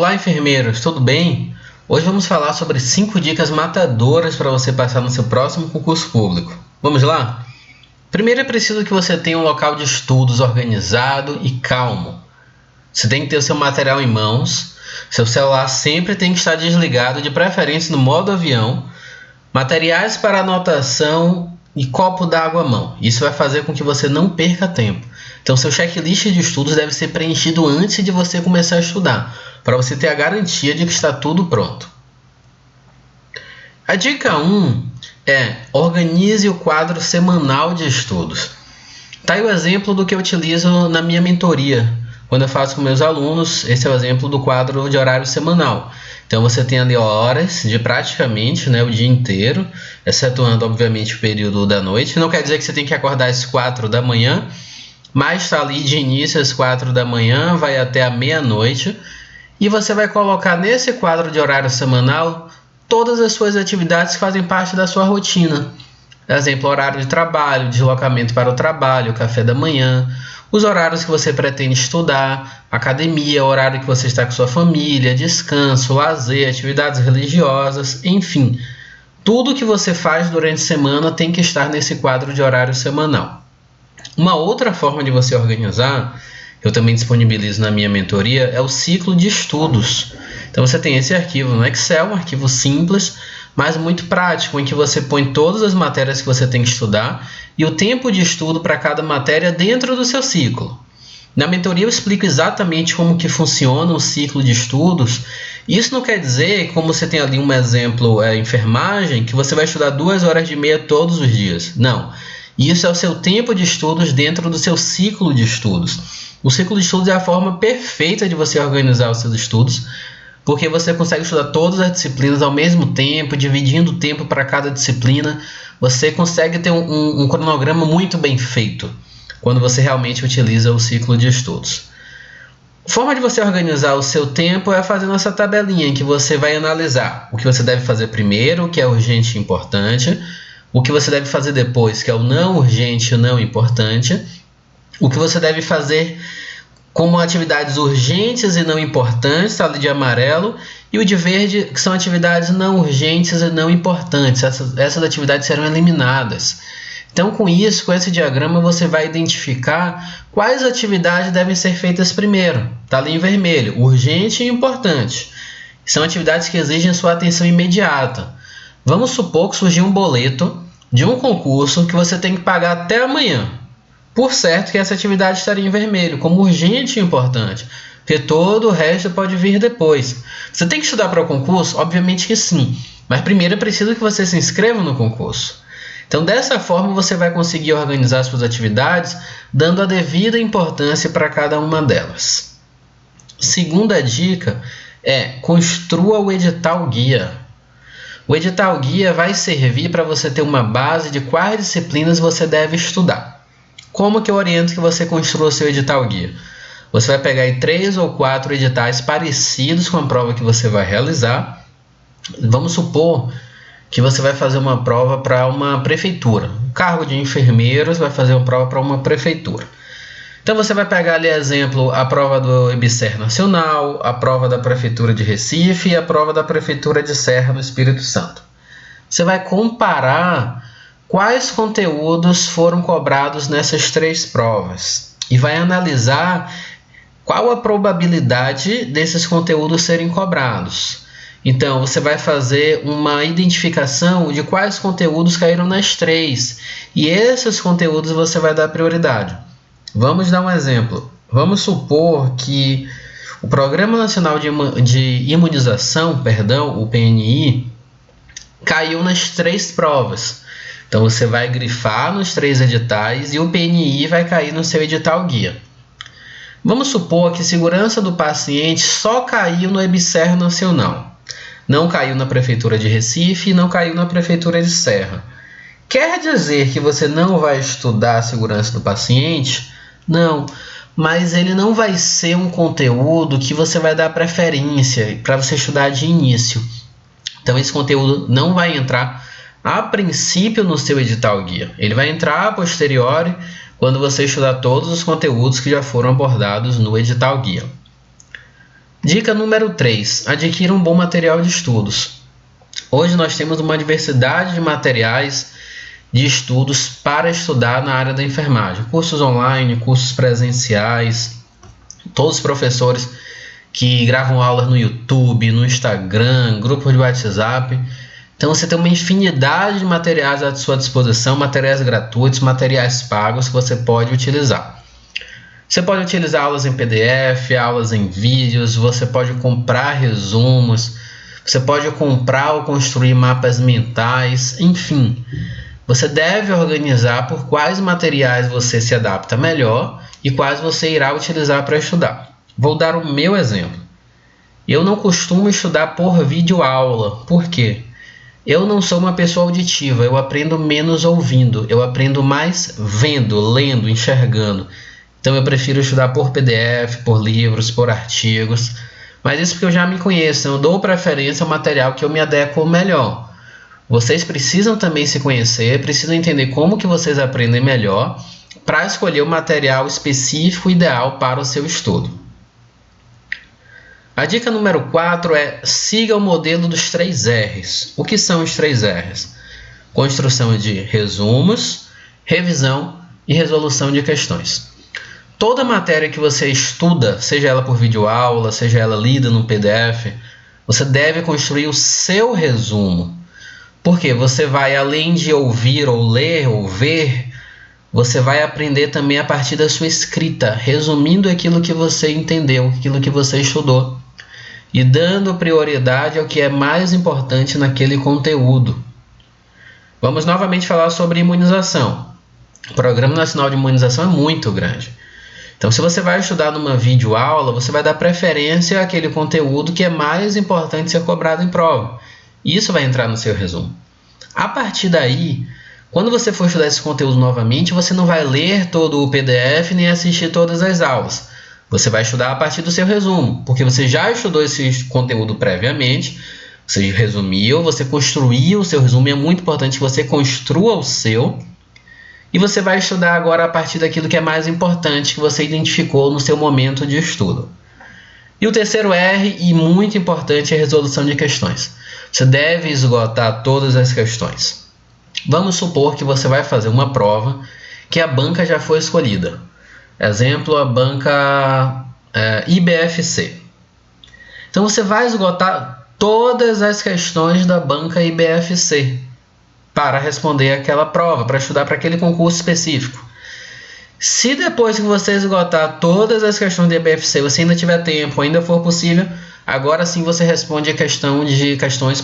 Olá, enfermeiros, tudo bem? Hoje vamos falar sobre 5 dicas matadoras para você passar no seu próximo concurso público. Vamos lá? Primeiro é preciso que você tenha um local de estudos organizado e calmo. Você tem que ter o seu material em mãos, seu celular sempre tem que estar desligado, de preferência no modo avião, materiais para anotação e copo d'água à mão. Isso vai fazer com que você não perca tempo. Então, seu checklist de estudos deve ser preenchido antes de você começar a estudar, para você ter a garantia de que está tudo pronto. A dica 1 é: organize o quadro semanal de estudos. Está aí o exemplo do que eu utilizo na minha mentoria. Quando eu faço com meus alunos, esse é o exemplo do quadro de horário semanal. Então, você tem ali horas de praticamente o dia inteiro, excetuando, obviamente, o período da noite. Não quer dizer que você tem que acordar às 4 da manhã, mas está ali de início às 4 da manhã, vai até a meia-noite. E você vai colocar nesse quadro de horário semanal todas as suas atividades que fazem parte da sua rotina. Exemplo, horário de trabalho, deslocamento para o trabalho, café da manhã, os horários que você pretende estudar, academia, horário que você está com sua família, descanso, lazer, atividades religiosas, enfim. Tudo que você faz durante a semana tem que estar nesse quadro de horário semanal. Uma outra forma de você organizar, eu também disponibilizo na minha mentoria, é o ciclo de estudos. Então você tem esse arquivo no Excel, um arquivo simples, mas muito prático, em que você põe todas as matérias que você tem que estudar e o tempo de estudo para cada matéria dentro do seu ciclo. Na mentoria eu explico exatamente como que funciona o ciclo de estudos. Isso não quer dizer, como você tem ali um exemplo, enfermagem, que você vai estudar 2h30 todos os dias. Não. Isso é o seu tempo de estudos dentro do seu ciclo de estudos. O ciclo de estudos é a forma perfeita de você organizar os seus estudos, porque você consegue estudar todas as disciplinas ao mesmo tempo, dividindo o tempo para cada disciplina. Você consegue ter um cronograma muito bem feito quando você realmente utiliza o ciclo de estudos. A forma de você organizar o seu tempo é fazendo essa tabelinha em que você vai analisar o que você deve fazer primeiro, o que é urgente e importante, o que você deve fazer depois, que é o não urgente e o não importante, o que você deve fazer como atividades urgentes e não importantes, está ali de amarelo, e o de verde, que são atividades não urgentes e não importantes. Essas atividades serão eliminadas. Então, com isso, com esse diagrama, você vai identificar quais atividades devem ser feitas primeiro. Está ali em vermelho, urgente e importante. São atividades que exigem sua atenção imediata. Vamos supor que surgiu um boleto de um concurso que você tem que pagar até amanhã. Por certo que essa atividade estaria em vermelho, como urgente e importante, porque todo o resto pode vir depois. Você tem que estudar para o concurso? Obviamente que sim, mas primeiro é preciso que você se inscreva no concurso. Então, dessa forma, você vai conseguir organizar suas atividades, dando a devida importância para cada uma delas. Segunda dica é: construa o edital guia. O edital guia vai servir para você ter uma base de quais disciplinas você deve estudar. Como que eu oriento que você construa o seu edital guia? Você vai pegar aí 3 ou 4 editais parecidos com a prova que você vai realizar. Vamos supor que você vai fazer uma prova para uma prefeitura. O cargo de enfermeiros vai fazer uma prova para uma prefeitura. Então você vai pegar ali, exemplo, a prova do IBSER Nacional, a prova da Prefeitura de Recife e a prova da Prefeitura de Serra, no Espírito Santo. Você vai comparar quais conteúdos foram cobrados nessas 3 provas e vai analisar qual a probabilidade desses conteúdos serem cobrados. Então, você vai fazer uma identificação de quais conteúdos caíram nas 3 e esses conteúdos você vai dar prioridade. Vamos dar um exemplo. Vamos supor que o Programa Nacional de Imunização, o PNI, caiu nas 3 provas. Então, você vai grifar nos 3 editais e o PNI vai cair no seu edital guia. Vamos supor que segurança do paciente só caiu no IBSER Nacional. Não caiu na Prefeitura de Recife e não caiu na Prefeitura de Serra. Quer dizer que você não vai estudar a segurança do paciente? Não, mas ele não vai ser um conteúdo que você vai dar preferência para você estudar de início. Então, esse conteúdo não vai entrar a princípio no seu edital guia. Ele vai entrar a posteriori quando você estudar todos os conteúdos que já foram abordados no edital guia. Dica número 3. Adquira um bom material de estudos. Hoje nós temos uma diversidade de materiais de estudos para estudar na área da enfermagem. Cursos online, cursos presenciais, todos os professores que gravam aulas no YouTube, no Instagram, grupos de WhatsApp. Então você tem uma infinidade de materiais à sua disposição, materiais gratuitos, materiais pagos que você pode utilizar. Você pode utilizar aulas em PDF, aulas em vídeos, você pode comprar resumos, você pode comprar ou construir mapas mentais, enfim. Você deve organizar por quais materiais você se adapta melhor e quais você irá utilizar para estudar. Vou dar o meu exemplo. Eu não costumo estudar por videoaula. Por quê? Eu não sou uma pessoa auditiva, eu aprendo menos ouvindo, eu aprendo mais vendo, lendo, enxergando. Então eu prefiro estudar por PDF, por livros, por artigos. Mas isso porque eu já me conheço, eu dou preferência ao material que eu me adequo melhor. Vocês precisam também se conhecer, precisam entender como que vocês aprendem melhor para escolher o material específico ideal para o seu estudo. A dica número 4 é siga o modelo dos 3 R's. O que são os 3 R's? Construção de resumos, revisão e resolução de questões. Toda matéria que você estuda, seja ela por videoaula, seja ela lida no PDF, você deve construir o seu resumo. Porque você vai, além de ouvir ou ler ou ver, você vai aprender também a partir da sua escrita, resumindo aquilo que você entendeu, aquilo que você estudou, e dando prioridade ao que é mais importante naquele conteúdo. Vamos novamente falar sobre imunização. O Programa Nacional de Imunização é muito grande. Então, se você vai estudar numa videoaula, você vai dar preferência àquele conteúdo que é mais importante ser cobrado em prova. Isso vai entrar no seu resumo. A partir daí, quando você for estudar esse conteúdo novamente, você não vai ler todo o PDF nem assistir todas as aulas. Você vai estudar a partir do seu resumo, porque você já estudou esse conteúdo previamente, você resumiu, você construiu o seu resumo, e é muito importante que você construa o seu, e você vai estudar agora a partir daquilo que é mais importante, que você identificou no seu momento de estudo. E o terceiro R, e muito importante, é a resolução de questões. Você deve esgotar todas as questões. Vamos supor que você vai fazer uma prova que a banca já foi escolhida. Exemplo, a banca IBFC. Então você vai esgotar todas as questões da banca IBFC para responder aquela prova, para estudar para aquele concurso específico. Se depois que você esgotar todas as questões da IBFC, você ainda tiver tempo, ainda for possível, agora sim você responde a questões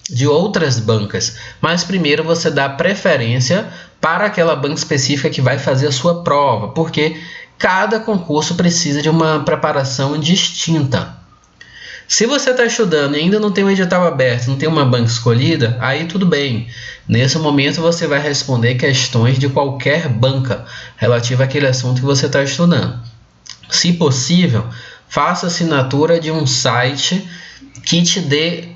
de outras bancas. Mas primeiro você dá preferência para aquela banca específica que vai fazer a sua prova, porque cada concurso precisa de uma preparação distinta. Se você está estudando e ainda não tem um edital aberto, não tem uma banca escolhida, aí tudo bem. Nesse momento você vai responder questões de qualquer banca relativa àquele assunto que você está estudando. Se possível, faça assinatura de um site que te dê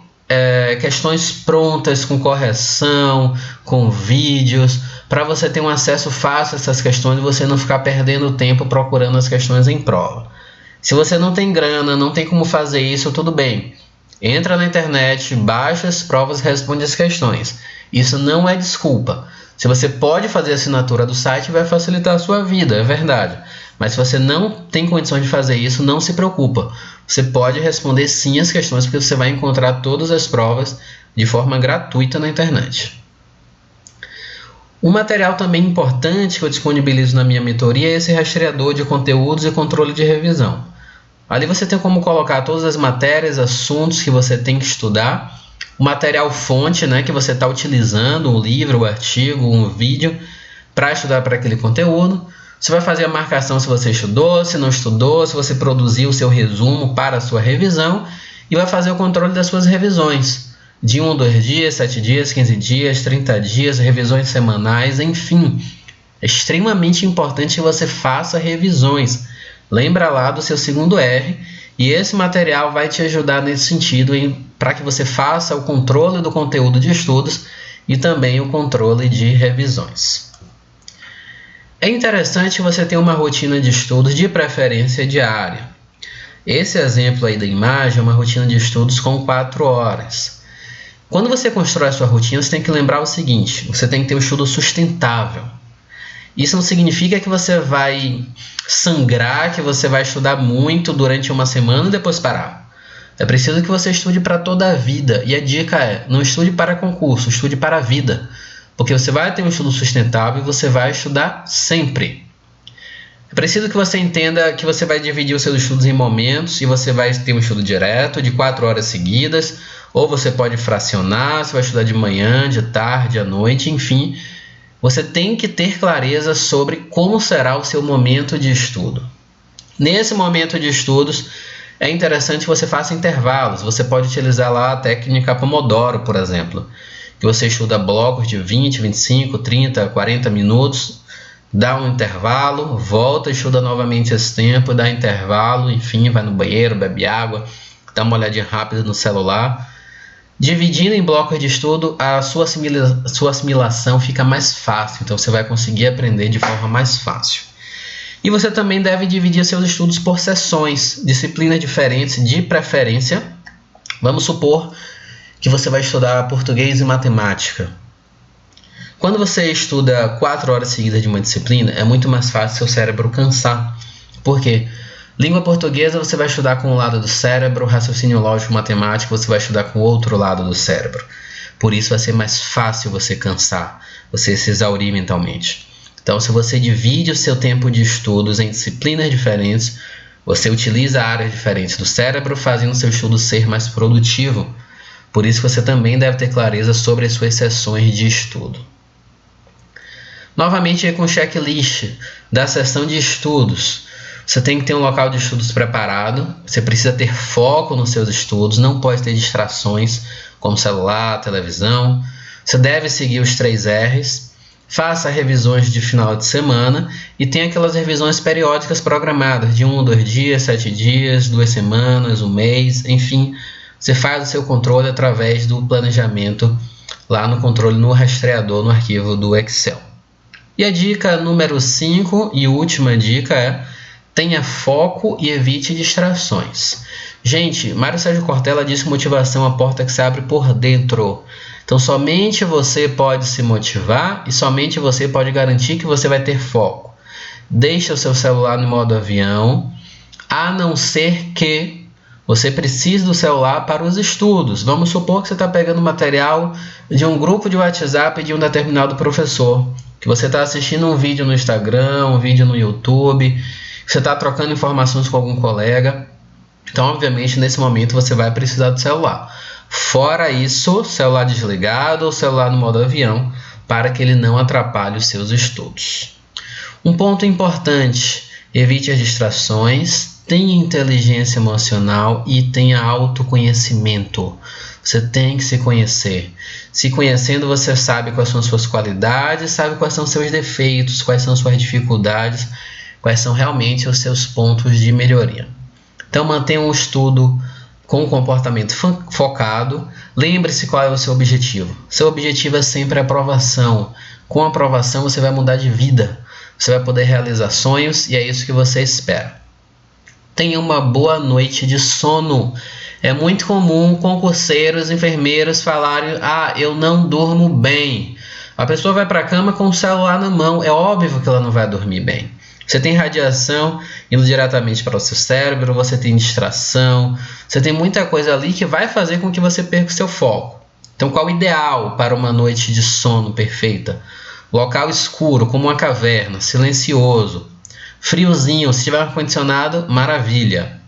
questões prontas, com correção, com vídeos, para você ter um acesso fácil a essas questões e você não ficar perdendo tempo procurando as questões em prova. Se você não tem grana, não tem como fazer isso, tudo bem. Entra na internet, baixa as provas e responde as questões. Isso não é desculpa. Se você pode fazer a assinatura do site, vai facilitar a sua vida, é verdade. Mas se você não tem condições de fazer isso, não se preocupa. Você pode responder sim as questões, porque você vai encontrar todas as provas de forma gratuita na internet. Um material também importante que eu disponibilizo na minha mentoria é esse rastreador de conteúdos e controle de revisão. Ali você tem como colocar todas as matérias, assuntos que você tem que estudar, o material fonte, que você está utilizando, um livro, um artigo, um vídeo, para estudar para aquele conteúdo. Você vai fazer a marcação se você estudou, se não estudou, se você produziu o seu resumo para a sua revisão, e vai fazer o controle das suas revisões, de 1 a 2 dias, 7 dias, 15 dias, 30 dias, revisões semanais, enfim. É extremamente importante que você faça revisões. Lembra lá do seu segundo R, e esse material vai te ajudar nesse sentido, para que você faça o controle do conteúdo de estudos e também o controle de revisões. É interessante você ter uma rotina de estudos de preferência diária. Esse exemplo aí da imagem é uma rotina de estudos com 4 horas. Quando você constrói a sua rotina, você tem que lembrar o seguinte: você tem que ter um estudo sustentável. Isso não significa que você vai sangrar, que você vai estudar muito durante uma semana e depois parar. É preciso que você estude para toda a vida. E a dica é: não estude para concurso, estude para a vida. Porque você vai ter um estudo sustentável e você vai estudar sempre. É preciso que você entenda que você vai dividir os seus estudos em momentos e você vai ter um estudo direto de 4 horas seguidas, ou você pode fracionar, você vai estudar de manhã, de tarde, à noite, enfim. Você tem que ter clareza sobre como será o seu momento de estudo. Nesse momento de estudos, é interessante que você faça intervalos. Você pode utilizar lá a técnica Pomodoro, por exemplo, que você estuda blocos de 20, 25, 30, 40 minutos, dá um intervalo, volta, estuda novamente esse tempo, dá intervalo, enfim, vai no banheiro, bebe água, dá uma olhadinha rápida no celular. Dividindo em blocos de estudo, a sua assimilação fica mais fácil, então você vai conseguir aprender de forma mais fácil. E você também deve dividir seus estudos por sessões, disciplinas diferentes de preferência. Vamos supor que você vai estudar português e matemática. Quando você estuda 4 horas seguidas de uma disciplina, é muito mais fácil seu cérebro cansar. Por quê? Língua portuguesa você vai estudar com um lado do cérebro, raciocínio lógico matemático você vai estudar com o outro lado do cérebro. Por isso vai ser mais fácil você cansar, você se exaurir mentalmente. Então, se você divide o seu tempo de estudos em disciplinas diferentes, você utiliza áreas diferentes do cérebro, fazendo o seu estudo ser mais produtivo. Por isso você também deve ter clareza sobre as suas sessões de estudo. Novamente com o checklist da sessão de estudos. Você tem que ter um local de estudos preparado, você precisa ter foco nos seus estudos, não pode ter distrações como celular, televisão. Você deve seguir os 3 R's, faça revisões de final de semana e tenha aquelas revisões periódicas programadas de 1, 2 dias, 7 dias, 2 semanas, 1 mês, enfim. Você faz o seu controle através do planejamento lá no controle no rastreador, no arquivo do Excel. E a dica número 5 e última dica é: tenha foco e evite distrações. Gente, Mário Sérgio Cortella diz que motivação é a porta que se abre por dentro. Então, somente você pode se motivar e somente você pode garantir que você vai ter foco. Deixe o seu celular no modo avião, a não ser que você precise do celular para os estudos. Vamos supor que você está pegando material de um grupo de WhatsApp de um determinado professor, que você está assistindo um vídeo no Instagram, um vídeo no YouTube, você está trocando informações com algum colega. Então, obviamente, nesse momento você vai precisar do celular. Fora isso, celular desligado ou celular no modo avião, para que ele não atrapalhe os seus estudos. Um ponto importante: evite as distrações, tenha inteligência emocional e tenha autoconhecimento. Você tem que se conhecer. Se conhecendo, você sabe quais são as suas qualidades, sabe quais são os seus defeitos, quais são as suas dificuldades, quais são realmente os seus pontos de melhoria. Então, mantenha um estudo com um comportamento focado. Lembre-se qual é o seu objetivo. Seu objetivo é sempre a aprovação. Com a aprovação, você vai mudar de vida. Você vai poder realizar sonhos e é isso que você espera. Tenha uma boa noite de sono. É muito comum concurseiros, enfermeiros falarem: eu não durmo bem. A pessoa vai para a cama com o celular na mão. É óbvio que ela não vai dormir bem. Você tem radiação indo diretamente para o seu cérebro, você tem distração, você tem muita coisa ali que vai fazer com que você perca o seu foco. Então, qual o ideal para uma noite de sono perfeita? Local escuro, como uma caverna, silencioso, friozinho. Se tiver ar-condicionado, maravilha.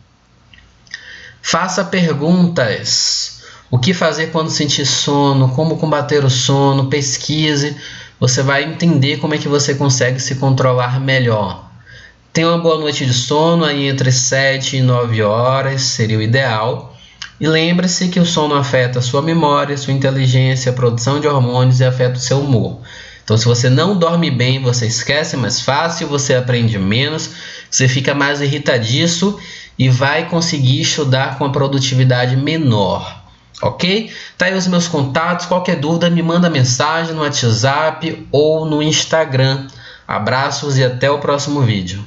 Faça perguntas. O que fazer quando sentir sono? Como combater o sono? Pesquise. Você vai entender como é que você consegue se controlar melhor. Tenha uma boa noite de sono, aí entre 7 e 9 horas seria o ideal. E lembre-se que o sono afeta a sua memória, sua inteligência, a produção de hormônios e afeta o seu humor. Então, se você não dorme bem, você esquece mais fácil, você aprende menos, você fica mais irritadiço e vai conseguir estudar com a produtividade menor. Ok? Tá aí os meus contatos. Qualquer dúvida, me manda mensagem no WhatsApp ou no Instagram. Abraços e até o próximo vídeo.